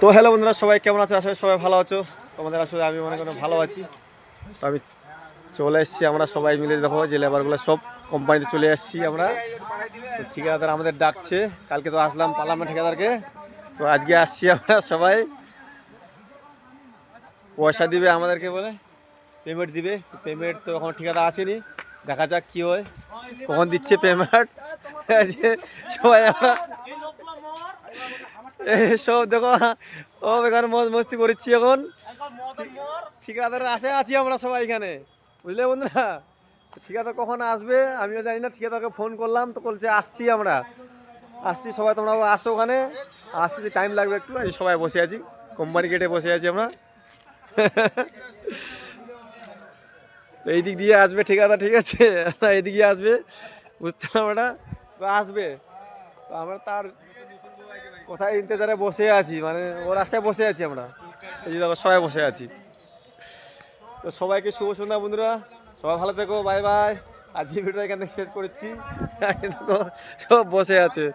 তো হ্যালো বন্ধুরা, সবাই কেমন আছো? আসলে সবাই ভালো আছো। তোমাদের আসলে আমি মনে করি ভালো আছি। তো আমি চলে এসেছি, আমরা সবাই মিলে দেখো যে লেবারগুলো সব কোম্পানিতে চলে এসেছি আমরা। তো ঠিকাদার আমাদের ডাকছে, কালকে তো আসলাম পালাম না ঠিকাদারকে, তো আজকে আসছি আমরা সবাই। পয়সা দিবে আমাদেরকে, বলে পেমেন্ট দিবে। পেমেন্ট তো এখন ঠিকাদার আসেনি, দেখা যাক কি হয়, কখন দিচ্ছে পেমেন্ট। সবাই আমরা সব দেখো ও বেকার মজ মস্তি করছি এখন। ঠিকাদার আসে আছি আমরা সবাই এখানে, বুঝলে বন্ধুরা। ঠিকাদার কখন আসবে আমিও জানি না, ঠিকাদারকে ফোন করলাম তো বলছে আসছি আমরা, আসছি সবাই, তোমরা আসো ওখানে। আসতে টাইম লাগবে একটু, এই সবাই বসে আছি, কোম্পানি গেটে বসে আছি আমরা। তো এই দিক দিয়ে আসবে ঠিকাদার, ঠিক আছে, এইদিকে আসবে, বুঝতে পারবো না, আসবে। তো আমরা তার কোথায় ইন্তজারে বসে আছি, মানে ওর আশায় বসে আছি আমরা, এই যে দেখো সবাই বসে আছি। তো সবাইকে শুভ সন্ধ্যা বন্ধুরা, সবাই ভালো থেকো, বাই বাই। আজকে ভিডিওটা এখান থেকে শেষ করছি। সব বসে আছে।